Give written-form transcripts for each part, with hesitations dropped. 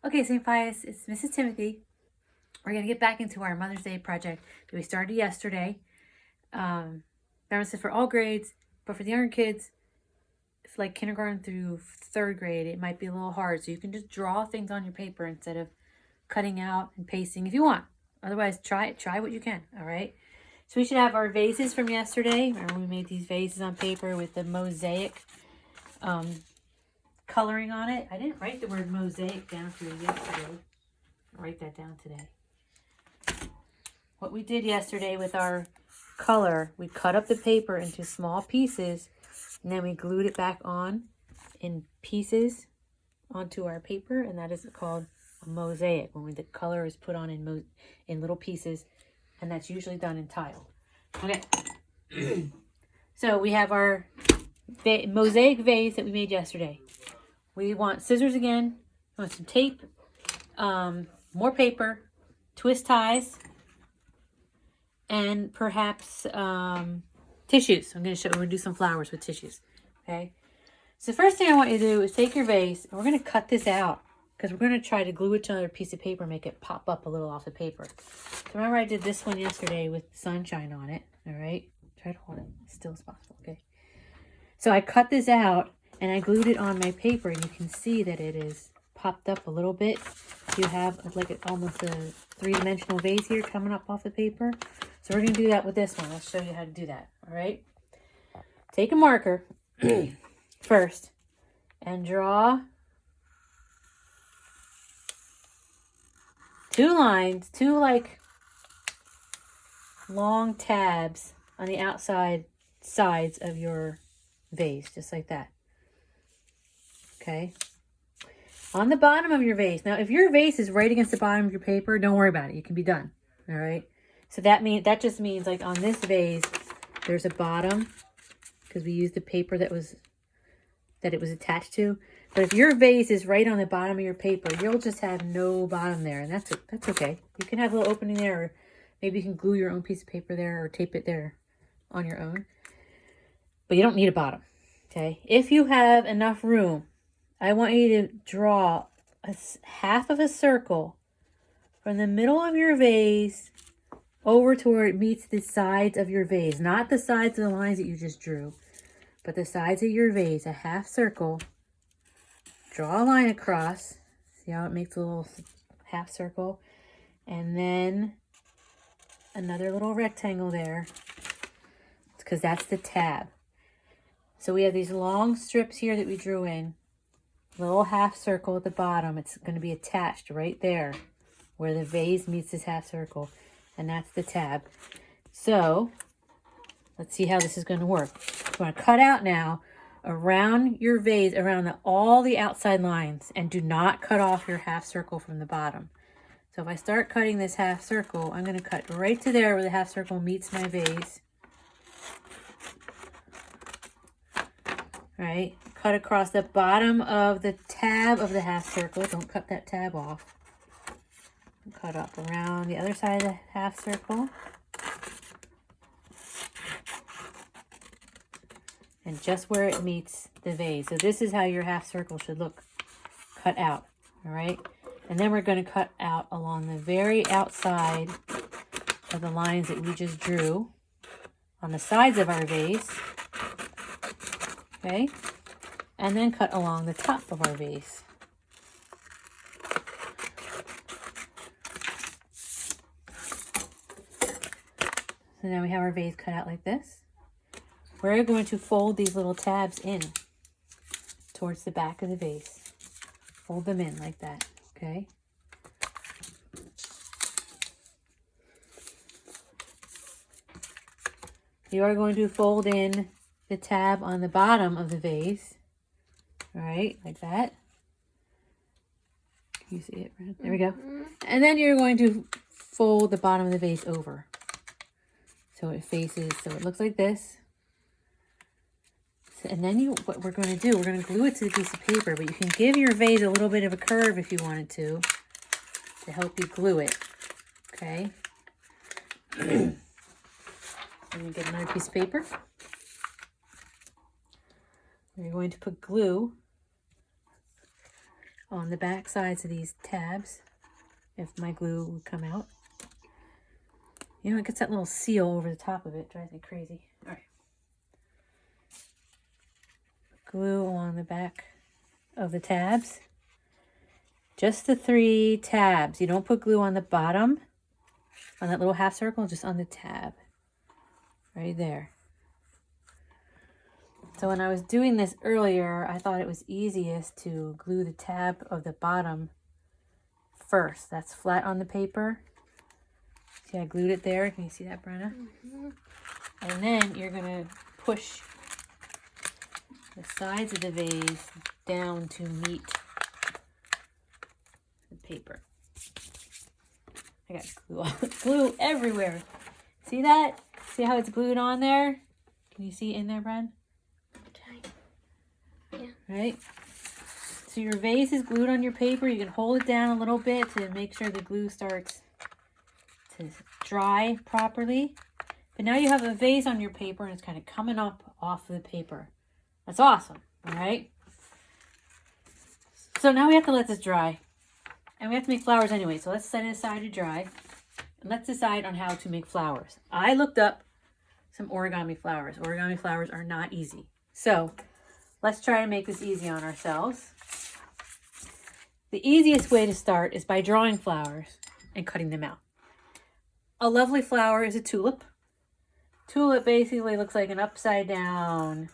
Okay, St. Pius, it's Mrs. Timothy. We're going to get back into our Mother's Day project that we started yesterday. That was for all grades, but for the younger kids, it's like kindergarten through third grade, it might be a little hard. So you can just draw things on your paper instead of cutting out and pasting if you want. Otherwise, try what you can, all right? So we should have our vases from yesterday. Remember we made these vases on paper with the mosaic coloring on it. I didn't write the word mosaic down for you yesterday. I'll write that down today. What we did yesterday with our color, we cut up the paper into small pieces and then we glued it back on in pieces onto our paper, and that is called a mosaic, when the color is put on in little pieces, and that's usually done in tile. Okay. So we have our mosaic vase that we made yesterday. We want scissors again, we want some tape, more paper, twist ties, and perhaps tissues. I'm going to we're going to do some flowers with tissues. Okay. So the first thing I want you to do is take your vase, and we're going to cut this out because we're going to try to glue it to another piece of paper, make it pop up a little off the paper. So remember I did this one yesterday with the sunshine on it. All right. Try to hold it as still as possible. Okay. So I cut this out and I glued it on my paper, and you can see that it is popped up a little bit. You have like almost a three-dimensional vase here coming up off the paper. So we're going to do that with this one. I'll show you how to do that. All right. Take a marker first and draw two lines, two like long tabs on the outside sides of your vase, just like that. Okay. On the bottom of your vase. Now, if your vase is right against the bottom of your paper, don't worry about it. You can be done. All right. So that just means like on this vase, there's a bottom because we used the paper that it was attached to. But if your vase is right on the bottom of your paper, you'll just have no bottom there, and that's okay. You can have a little opening there, or maybe you can glue your own piece of paper there or tape it there on your own. But you don't need a bottom. Okay. If you have enough room, I want you to draw half of a circle from the middle of your vase over to where it meets the sides of your vase. Not the sides of the lines that you just drew, but the sides of your vase, a half circle. Draw a line across. See how it makes a little half circle? And then another little rectangle there, because that's the tab. So we have these long strips here that we drew in. Little half circle at the bottom. It's going to be attached right there where the vase meets this half circle. And that's the tab. So let's see how this is going to work. I'm going to cut out now around your vase, around all the outside lines, and do not cut off your half circle from the bottom. So if I start cutting this half circle, I'm going to cut right to there where the half circle meets my vase. All right, cut across the bottom of the tab of the half circle. Don't cut that tab off. Cut up around the other side of the half circle. And just where it meets the vase. So this is how your half circle should look cut out. All right. And then we're going to cut out along the very outside of the lines that we just drew on the sides of our vase. Okay. And then cut along the top of our vase. So now we have our vase cut out like this. We're going to fold these little tabs in towards the back of the vase. Fold them in like that, okay? You are going to fold in the tab on the bottom of the vase, all right, like that. Can you see it, Brad? There we go. And then you're going to fold the bottom of the vase over. So it faces, so it looks like this. So, and then what we're going to do, we're going to glue it to the piece of paper, but you can give your vase a little bit of a curve if you wanted to help you glue it, okay? I'm going to get another piece of paper. We're going to put glue on the back sides of these tabs, if my glue would come out. You know, it gets that little seal over the top of it. Drives me crazy. All right. Glue along the back of the tabs. Just the 3 tabs. You don't put glue on the bottom, on that little half circle, just on the tab. Right there. So when I was doing this earlier, I thought it was easiest to glue the tab of the bottom first. That's flat on the paper. See, I glued it there. Can you see that, Brenna? Mm-hmm. And then you're going to push the sides of the vase down to meet the paper. I got glue everywhere. See that? See how it's glued on there? Can you see it in there, Bren? Yeah. Right? So your vase is glued on your paper. You can hold it down a little bit to make sure the glue starts to dry properly. But now you have a vase on your paper and it's kind of coming up off of the paper. That's awesome, all right? So now we have to let this dry. And we have to make flowers anyway, so let's set it aside to dry. And let's decide on how to make flowers. I looked up some origami flowers. Origami flowers are not easy. So let's try to make this easy on ourselves. The easiest way to start is by drawing flowers and cutting them out. A lovely flower is a tulip. Tulip basically looks like an upside down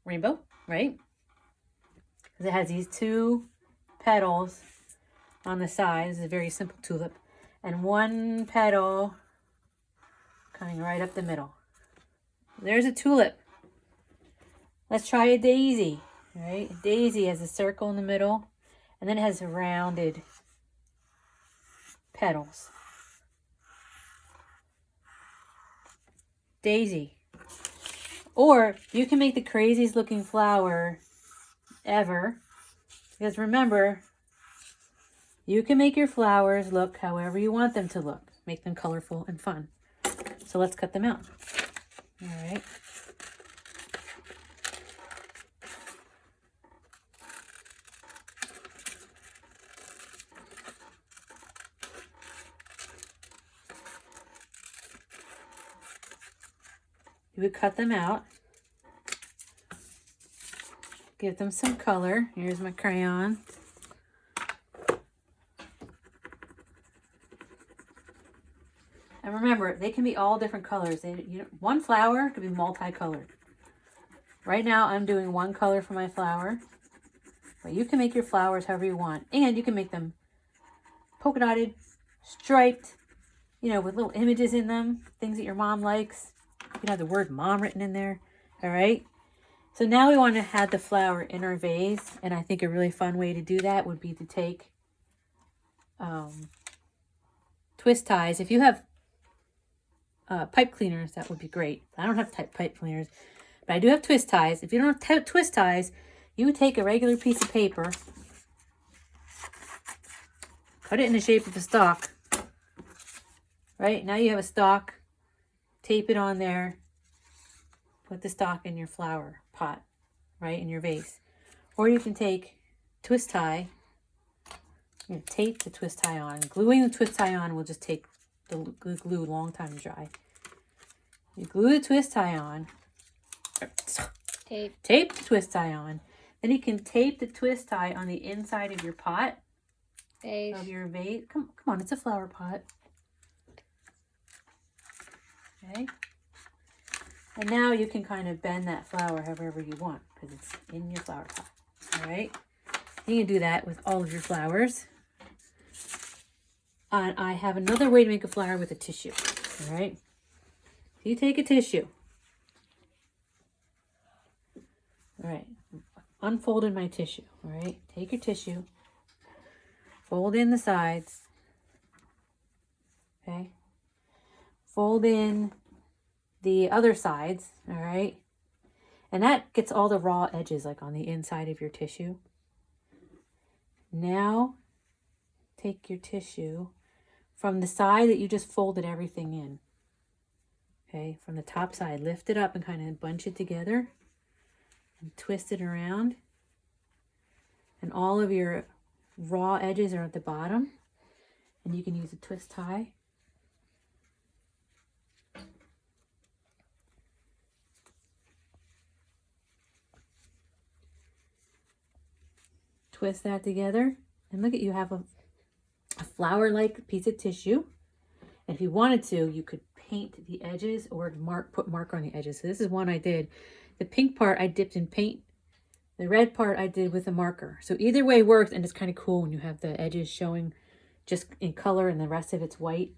rainbow, right? Because it has these 2 petals on the sides. It's a very simple tulip. And 1 petal coming right up the middle. There's a tulip. Let's try a daisy, right? A daisy has a circle in the middle, and then it has rounded petals. Daisy. Or you can make the craziest looking flower ever. Because remember, you can make your flowers look however you want them to look. Make them colorful and fun. So let's cut them out. All right. You would cut them out. Give them some color. Here's my crayon. And remember, they can be all different colors. One flower could be multicolored. Right now, I'm doing 1 color for my flower. But you can make your flowers however you want. And you can make them polka dotted, striped, you know, with little images in them. Things that your mom likes. You can have the word mom written in there. All right. So now we want to add the flower in our vase. And I think a really fun way to do that would be to take twist ties. If you have pipe cleaners, that would be great. I don't have pipe cleaners, but I do have twist ties. If you don't have twist ties, you would take a regular piece of paper, cut it in the shape of a stalk. Right? Now you have a stalk. Tape it on there. Put the stalk in your flower pot, right, in your vase. Or you can take twist tie. You tape the twist tie on. Gluing the twist tie on will just take the glue a long time to dry. You glue the twist tie on. Tape the twist tie on. Then you can tape the twist tie on the inside of your pot. Of your vase. Come on, it's a flower pot. Okay. And now you can kind of bend that flower however you want because it's in your flower pot. All right. You can do that with all of your flowers. And I have another way to make a flower with a tissue. All right. So you take a tissue. All right. Unfolded my tissue. All right. Take your tissue. Fold in the sides. Okay. Fold in the other sides, all right? And that gets all the raw edges like on the inside of your tissue. Now, take your tissue from the side that you just folded everything in. Okay, from the top side, lift it up and kind of bunch it together and twist it around. And all of your raw edges are at the bottom. And you can use a twist tie. Twist that together. And look at, you have a flower-like piece of tissue. And if you wanted to, you could paint the edges or put marker on the edges. So this is one I did. The pink part I dipped in paint. The red part I did with a marker. So either way works, and it's kind of cool when you have the edges showing just in color and the rest of it's white.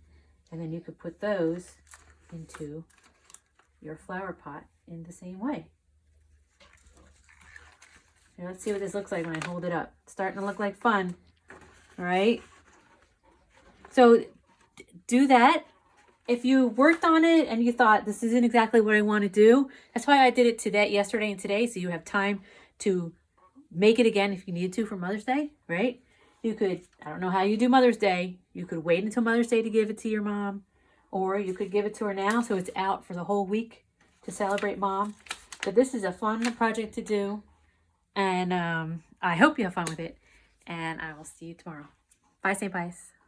And then you could put those into your flower pot in the same way. Now let's see what this looks like when I hold it up. It's starting to look like fun. All right. So do that. If you worked on it and you thought this isn't exactly what I want to do, that's why I did it yesterday and today, so you have time to make it again if you need to for Mother's Day, right? You could, I don't know how you do Mother's Day. You could wait until Mother's Day to give it to your mom, or you could give it to her now so it's out for the whole week to celebrate Mom. But this is a fun project to do, and I hope you have fun with it, and I will see you tomorrow. Bye, St. Pius.